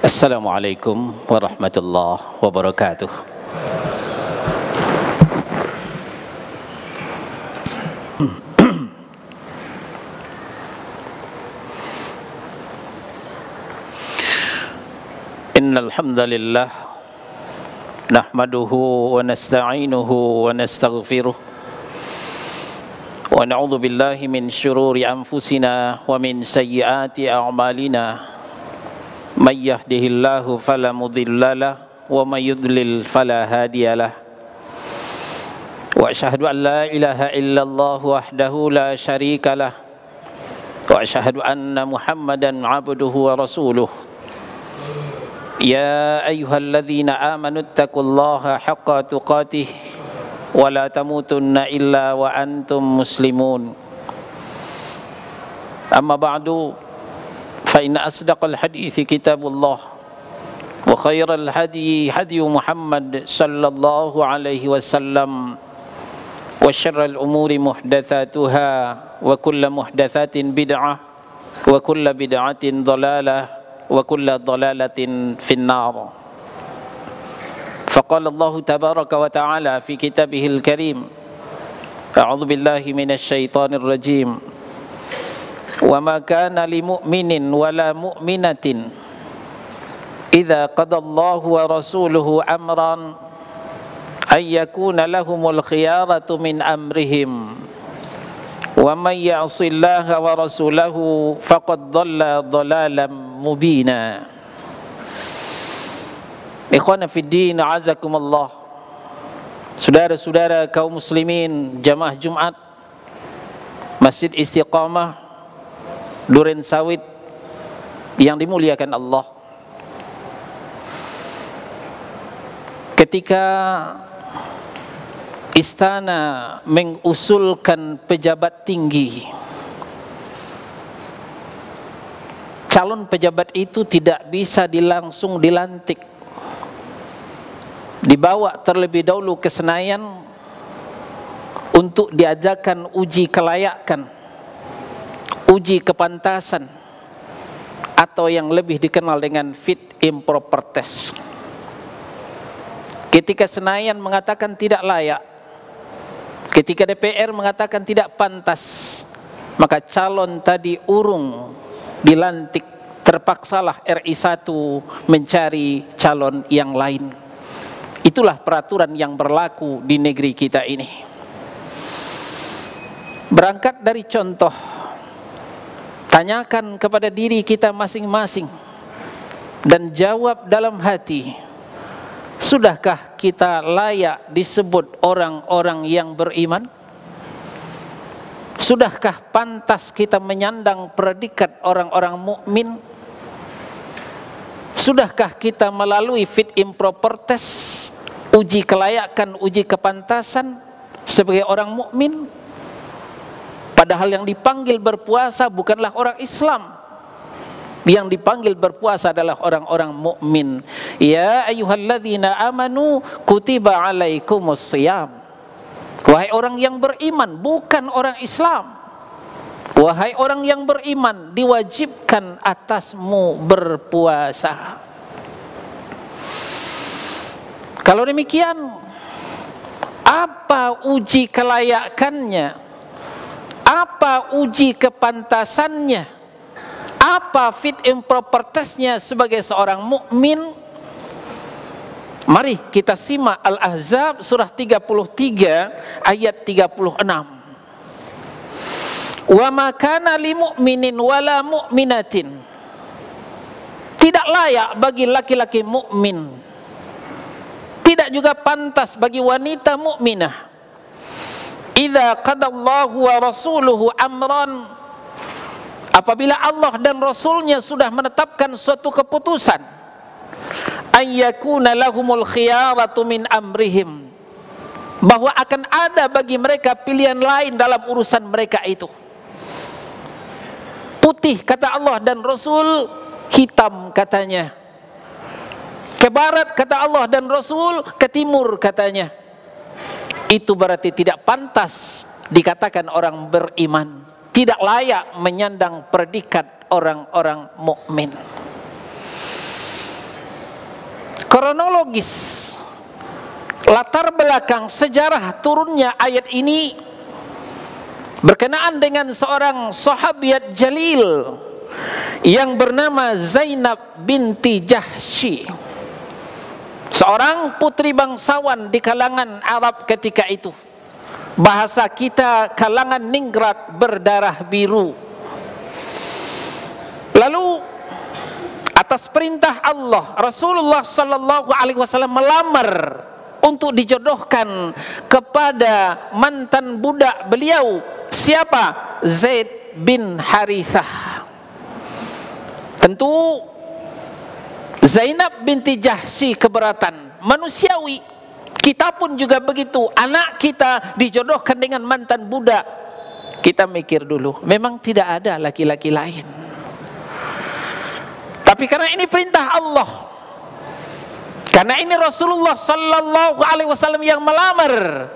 Assalamualaikum warahmatullahi wabarakatuh. Innal hamdalillah nahmaduhu wa nasta'inuhu wa nastaghfiruh wa na'udzu billahi min syururi anfusina wa min sayyiati a'malina may yahdihillahu fala mudilla lahu wa may yudlil fala hadiyalah wa asyhadu an la ilaha illallah wahdahu la syarika lah wa asyhadu anna Muhammadan 'abduhu wa rasuluh. Ya ayyuhalladzina amanu taqullaha haqqa tuqatih wa la tamutunna illa wa antum muslimun. Amma ba'du, fa inna asdaqal hadithi kitabullah wa khairal hadi hadi Muhammad sallallahu alaihi wasallam wa syarrul umuri muhdatsatuha wa kullu muhdatsatin bid'ah wa kullu bid'atin dhalalah wa kullu dhalalatin finnar. Faqala Allah tabaraka wa ta'ala fi kitabihil karim, a'udzu billahi minasy syaithanir rajim, wa ma kana lil mu'minin wala mu'minatin idza qada Allahu wa rasuluhu amran ay yakuna lahumul khiyaratu min amrihim wa may ya'sillaha wa rasulahu faqad dhalla dhalalan mubina. Ikhwana fid din, azakumullah. Saudara-saudara kaum muslimin jamaah Jumat Masjid Istiqamah Duren Sawit yang dimuliakan Allah. Ketika istana mengusulkan pejabat tinggi, calon pejabat itu tidak bisa langsung dilantik, dibawa terlebih dahulu ke Senayan untuk diajarkan uji kelayakan, uji kepantasan, atau yang lebih dikenal dengan fit and proper test. Ketika Senayan mengatakan tidak layak, ketika DPR mengatakan tidak pantas, maka calon tadi urung dilantik, terpaksalah RI 1 mencari calon yang lain. Itulah peraturan yang berlaku di negeri kita ini. Berangkat dari contoh, tanyakan kepada diri kita masing-masing dan jawab dalam hati, sudahkah kita layak disebut orang-orang yang beriman? Sudahkah pantas kita menyandang predikat orang-orang mukmin? Sudahkah kita melalui fit and proper test, uji kelayakan, uji kepantasan sebagai orang mukmin? Padahal yang dipanggil berpuasa bukanlah orang Islam. Yang dipanggil berpuasa adalah orang-orang mukmin. Ya ayyuhalladzina amanu kutiba alaikumus shiyam. Wahai orang yang beriman, bukan orang Islam. Wahai orang yang beriman, diwajibkan atasmu berpuasa. Kalau demikian, apa uji kelayakannya? Apa uji kepantasannya? Apa fit and proper testnya sebagai seorang mukmin? Mari kita simak Al-Ahzab surah 33 ayat 36. Wa ma kana lil mu'minin wala mu'minatin. Tidak layak bagi laki-laki mukmin, tidak juga pantas bagi wanita mukminah, idza qadallahu wa rasuluhu amran, apabila Allah dan Rasulnya sudah menetapkan suatu keputusan, ayyakuna lahumul khiyaratu min amrihim, bahwa akan ada bagi mereka pilihan lain dalam urusan mereka itu. Putih kata Allah dan Rasul, hitam katanya. Ke barat kata Allah dan Rasul, ke timur katanya. Itu berarti tidak pantas dikatakan orang beriman, tidak layak menyandang predikat orang-orang mukmin. kronologis latar belakang sejarah turunnya ayat ini berkenaan dengan seorang sahabiat jalil yang bernama Zainab binti Jahsy, seorang putri bangsawan di kalangan Arab ketika itu. Bahasa kita kalangan ningrat berdarah biru. Lalu atas perintah Allah, Rasulullah sallallahu alaihi wasallam melamar untuk dijodohkan kepada mantan budak beliau. Siapa? Zaid bin Harithah. Tentu Zainab binti Jahsy keberatan, manusiawi. Kita pun juga begitu. Anak kita dijodohkan dengan mantan budak, kita mikir dulu, memang tidak ada laki-laki lain. Tapi karena ini perintah Allah, karena ini Rasulullah sallallahu alaihi wasallam yang melamar,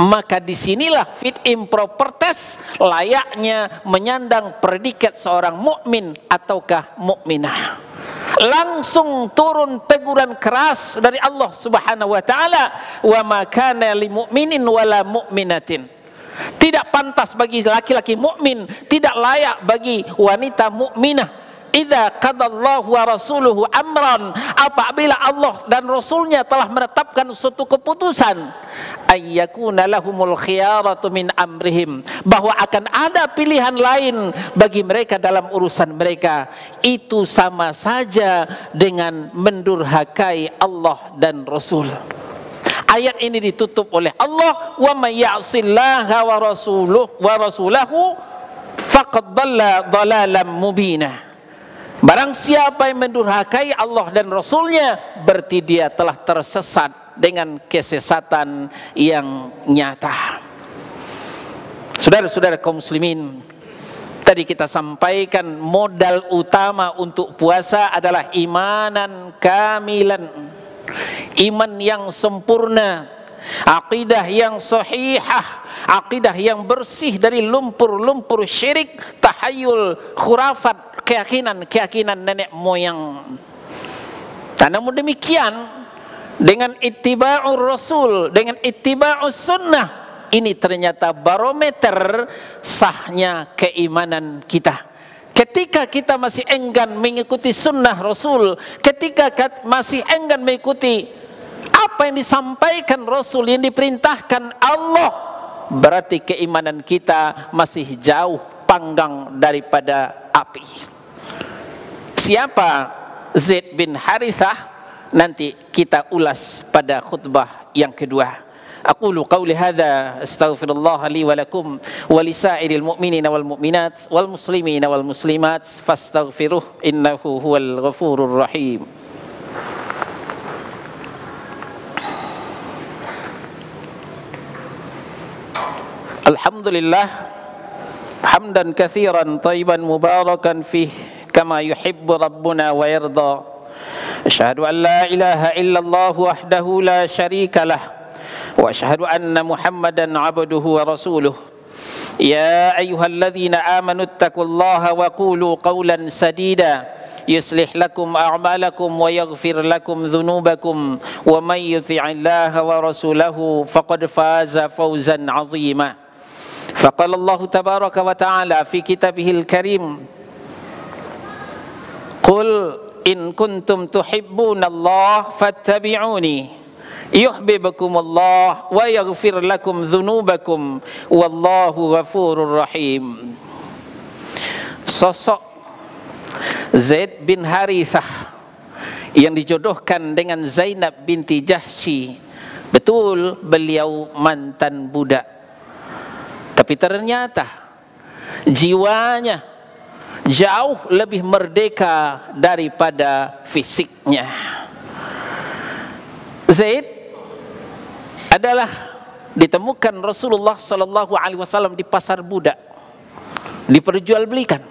maka disinilah fit impropertes layaknya menyandang predikat seorang mukmin ataukah mukminah. Langsung turun teguran keras dari Allah Subhanahu wa taala, wa ma kana lil mu'minin wala mu'minatin. Tidak pantas bagi laki-laki mukmin, tidak layak bagi wanita mukminah. Idza qadallahu wa rasuluhu amran, apabila Allah dan Rasulnya telah menetapkan suatu keputusan, ayyakuna lahumul khiyaratu min amrihim, bahwa akan ada pilihan lain bagi mereka dalam urusan mereka, itu sama saja dengan mendurhakai Allah dan Rasul. Ayat ini ditutup oleh Allah, wa may ya'sillaha wa rasulahu faqad dhalla dhalalan mubina. Barang siapa yang mendurhakai Allah dan Rasulnya, berarti dia telah tersesat dengan kesesatan yang nyata. Saudara-saudara kaum muslimin, tadi kita sampaikan modal utama untuk puasa adalah imanan kamilan, iman yang sempurna, aqidah yang sahihah, aqidah yang bersih dari lumpur-lumpur syirik, tahayul, khurafat, keyakinan nenek moyang. Namun demikian, dengan ittiba'ur rasul, dengan ittiba'us sunnah, ini ternyata barometer sahnya keimanan kita. Ketika kita masih enggan mengikuti sunnah Rasul, ketika masih enggan mengikuti apa yang disampaikan Rasul, yang diperintahkan Allah, berarti keimanan kita masih jauh panggang daripada api. Siapa Zaid bin Harithah? Nanti kita ulas pada khutbah yang kedua. Aqulu qawli hadza astaghfirullah li wa lakum wa lisairil mu'minina wal mu'minat wal muslimina wal muslimat fastaghfiruh innahu huwal ghafurur rahim. Alhamdulillah hamdan katsiran thayyiban mubarakan fih kama yuhibbu rabbuna wa yarda. Asyhadu an la ilaha illallah wahdahu la syarika lah wa asyhadu anna Muhammadan abduhu wa rasuluh. Ya ayyuhalladzina amanu taqullaha wa qulu qawlan sadida yuslih lakum a'malakum wa yaghfir lakum dhunubakum wa may yuti'illaha wa rasulahu faqad faza fawzan 'azima. Faqala Allah tabaraka wa ta'ala fi kitabihil karim, qul in kuntum tuhibbunallaha fattabi'uni yuhibbukumullah wa yaghfir lakum dhunubakum wallahu ghafurur rahim. Sosok Zaid bin Harithah yang dijodohkan dengan Zainab binti Jahsy, betul beliau mantan budak, tapi ternyata jiwanya jauh lebih merdeka daripada fisiknya. Zaid adalah ditemukan Rasulullah sallallahu alaihi wasallam di pasar budak, diperjualbelikan,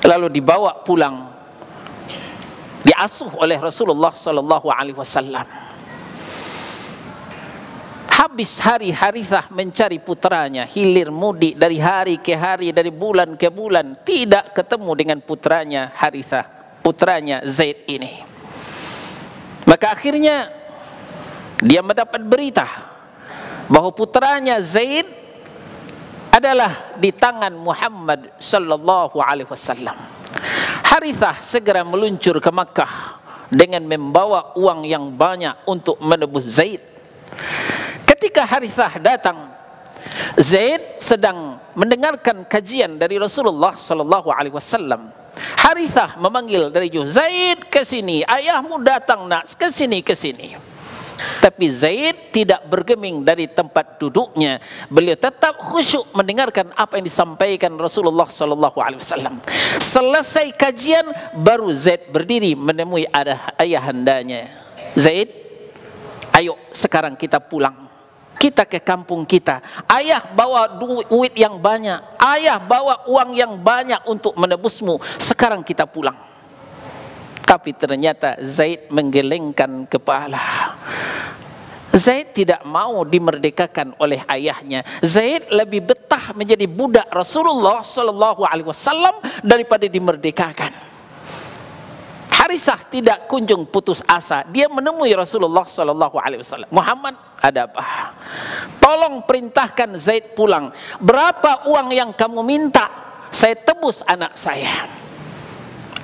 lalu dibawa pulang, diasuh oleh Rasulullah sallallahu alaihi wasallam. Habis hari Harithah mencari putranya, hilir mudik dari hari ke hari, dari bulan ke bulan, tidak ketemu dengan putranya Harithah, putranya Zaid ini. Maka Maka akhirnya dia mendapat berita bahwa putranya Zaid adalah di tangan Muhammad sallallahu alaihi wasallam. Harithah segera meluncur ke Makkah dengan membawa uang yang banyak untuk menebus Zaid. Ketika Harithah datang, Zaid sedang mendengarkan kajian dari Rasulullah sallallahu alaihi wasallam. Harithah memanggil dari jauh, "Zaid, ke sini, ayahmu datang nak, ke sini, ke sini." Tapi Zaid tidak bergeming dari tempat duduknya. Beliau tetap khusyuk mendengarkan apa yang disampaikan Rasulullah sallallahu alaihi wasallam. Selesai kajian, baru Zaid berdiri menemui ayahandanya. "Zaid, ayo sekarang kita pulang. Kita ke kampung kita. Ayah bawa duit yang banyak. Ayah bawa uang yang banyak untuk menebusmu. Sekarang kita pulang." Tapi ternyata Zaid menggelengkan kepala. Zaid tidak mau dimerdekakan oleh ayahnya. Zaid lebih betah menjadi budak Rasulullah sallallahu alaihi wasallam daripada dimerdekakan. Harithah tidak kunjung putus asa. Dia menemui Rasulullah sallallahu alaihi wasallam. "Muhammad, ada apa? Tolong perintahkan Zaid pulang. Berapa uang yang kamu minta? Saya tebus anak saya."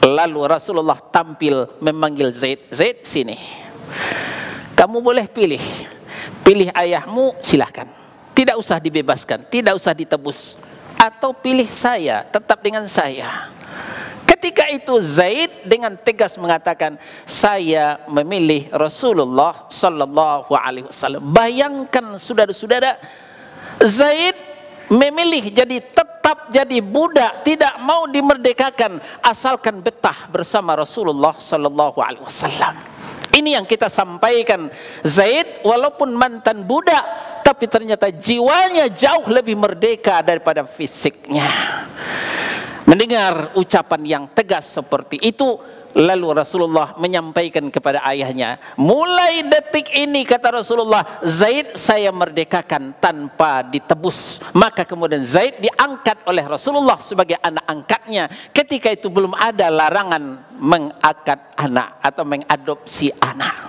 Lalu Rasulullah tampil memanggil Zaid. "Zaid, sini. Kamu boleh pilih. Pilih ayahmu, silahkan. Tidak usah dibebaskan, tidak usah ditebus. Atau pilih saya, tetap dengan saya." Ketika itu Zaid dengan tegas mengatakan, "Saya memilih Rasulullah sallallahu alaihi wasallam." Bayangkan saudara-saudara, Zaid memilih tetap jadi budak, tidak mau dimerdekakan asalkan betah bersama Rasulullah sallallahu alaihi wasallam. Ini yang kita sampaikan. Zaid walaupun mantan budak, tapi ternyata jiwanya jauh lebih merdeka daripada fisiknya. Mendengar ucapan yang tegas seperti itu, lalu Rasulullah menyampaikan kepada ayahnya, "Mulai detik ini," kata Rasulullah, "Zaid saya merdekakan tanpa ditebus." Maka kemudian Zaid diangkat oleh Rasulullah sebagai anak angkatnya. Ketika itu belum ada larangan mengangkat anak atau mengadopsi anak.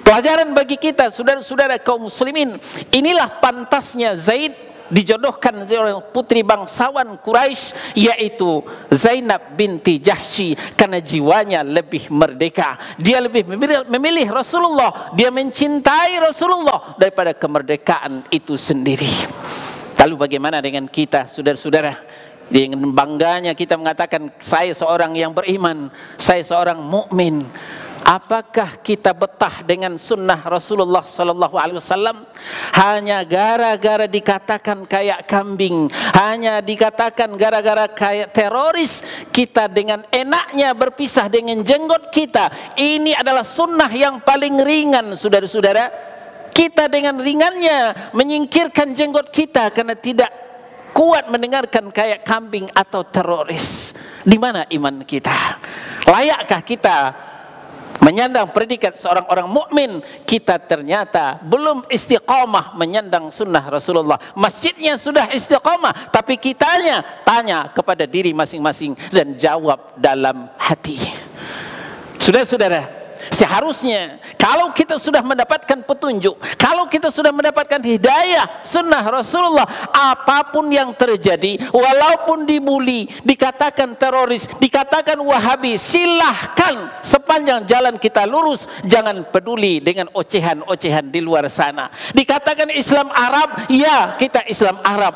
Pelajaran bagi kita saudara-saudara kaum muslimin, inilah pantasnya Zaid dijodohkan oleh putri bangsawan Quraisy, yaitu Zainab binti Jahsy, karena jiwanya lebih merdeka. Dia lebih memilih Rasulullah, dia mencintai Rasulullah daripada kemerdekaan itu sendiri. Lalu bagaimana dengan kita saudara-saudara? Dengan bangganya kita mengatakan, "Saya seorang yang beriman, saya seorang mukmin." Apakah kita betah dengan sunnah Rasulullah sallallahu alaihi wasallam? Hanya gara-gara dikatakan kayak kambing, hanya dikatakan gara-gara kayak teroris, kita dengan enaknya berpisah dengan jenggot kita. Ini adalah sunnah yang paling ringan saudara-saudara. Kita dengan ringannya menyingkirkan jenggot kita karena tidak kuat mendengarkan kayak kambing atau teroris. Di mana iman kita? Layakkah kita menyandang predikat seorang orang mukmin? Kita ternyata belum istiqamah menyandang sunnah Rasulullah. Masjidnya sudah istiqamah, tapi kitanya tanya kepada diri masing-masing dan jawab dalam hati. Saudara-saudara, seharusnya kalau kita sudah mendapatkan petunjuk, kalau kita sudah mendapatkan hidayah sunnah Rasulullah, apapun yang terjadi, walaupun dibuli, dikatakan teroris, dikatakan wahabi, silahkan sepanjang jalan kita lurus. Jangan peduli dengan ocehan-ocehan di luar sana. Dikatakan Islam Arab, ya kita Islam Arab,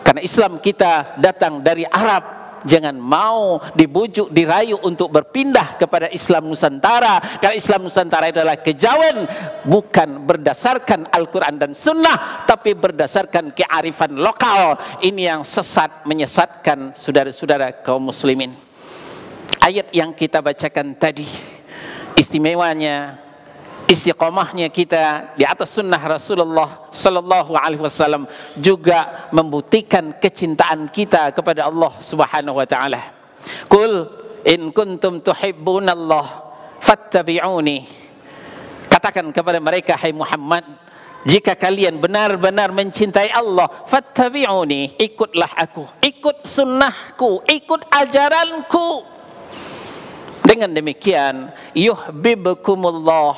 karena Islam kita datang dari Arab. Jangan mau dibujuk, dirayu untuk berpindah kepada Islam Nusantara, karena Islam Nusantara adalah kejawen, bukan berdasarkan Al-Quran dan Sunnah, tapi berdasarkan kearifan lokal. Ini yang sesat, menyesatkan saudara-saudara kaum muslimin. Ayat yang kita bacakan tadi, istimewanya, istiqomahnya kita di atas sunnah Rasulullah sallallahu alaihi wasallam juga membuktikan kecintaan kita kepada Allah Subhanahu wa taala. Qul in kuntum tuhibbunallah fattabi'uni. Katakan kepada mereka, hai Muhammad, jika kalian benar-benar mencintai Allah, fattabi'uni, ikutlah aku, ikut sunnahku, ikut ajaranku. Dengan demikian, yuhibbukumullah,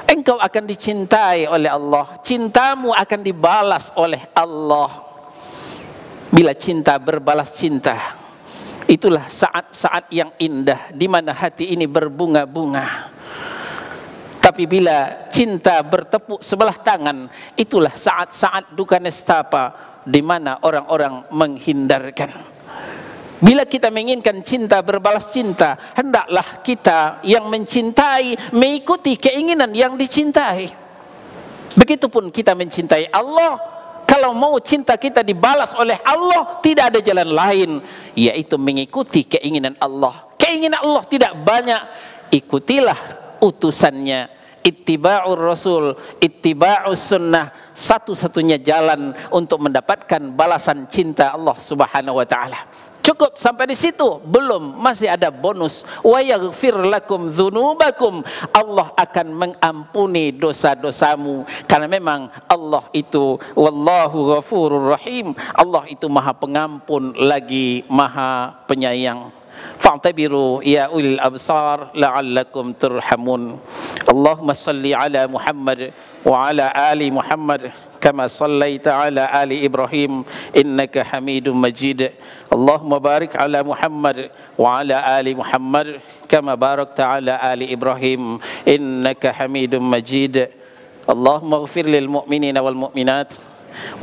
engkau akan dicintai oleh Allah, cintamu akan dibalas oleh Allah. Bila cinta berbalas cinta, itulah saat-saat yang indah di mana hati ini berbunga-bunga. Tapi bila cinta bertepuk sebelah tangan, itulah saat-saat duka nestapa di mana orang-orang menghindarkan. Bila kita menginginkan cinta berbalas cinta, hendaklah kita yang mencintai mengikuti keinginan yang dicintai. Begitupun kita mencintai Allah. Kalau mau cinta kita dibalas oleh Allah, tidak ada jalan lain, yaitu mengikuti keinginan Allah. Keinginan Allah tidak banyak, ikutilah utusannya. Ittiba'ur Rasul, ittiba'us sunnah, satu-satunya jalan untuk mendapatkan balasan cinta Allah Subhanahu wa taala. Cukup sampai di situ? Belum, masih ada bonus. Wa yaghfir lakum dzunubakum, Allah akan mengampuni dosa-dosamu, karena memang Allah itu wallahu ghafurur rahim, Allah itu Maha Pengampun lagi Maha Penyayang. Fa'tabiru ya ulil absar la'allakum turhamun. Allahumma salli ala Muhammad wa ala ali Muhammad kama sallaita ala ali Ibrahim innaka Hamidum Majid. Allahumma barik ala Muhammad wa ala ali Muhammad kama barakta ala ali Ibrahim innaka Hamidum Majid. Allahumma ighfir lil mu'minina wal mu'minat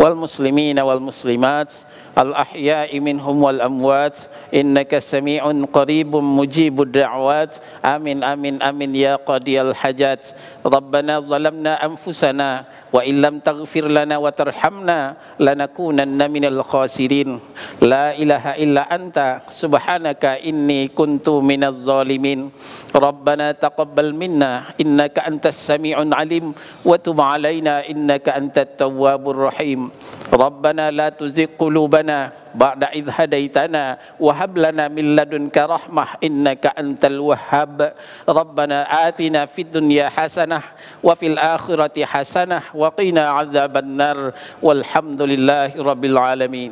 wal muslimina wal muslimat الأحياء منهم والأموات إنك سميع قريب مجيب الدعوات آمين آمين آمين يا قاضي الحاجات. ربنا ظلمنا أنفسنا وإن لم تغفر لنا وترحمنا لنكونن من الخاسرين. لا إله إلا أنت سبحانك إني كنت من الظالمين. ربنا تقبل منا إنك أنت السميع العليم وتب علينا إنك أنت التواب الرحيم. ربنا لا تزغ قلوبنا بعد إذ هديتنا وهب لنا من لدنك رحمة إنك أنت الوهاب. ربنا آتنا في الدنيا حسنة وفي الآخرة حسنة وقنا عذاب النار والحمد لله رب العالمين.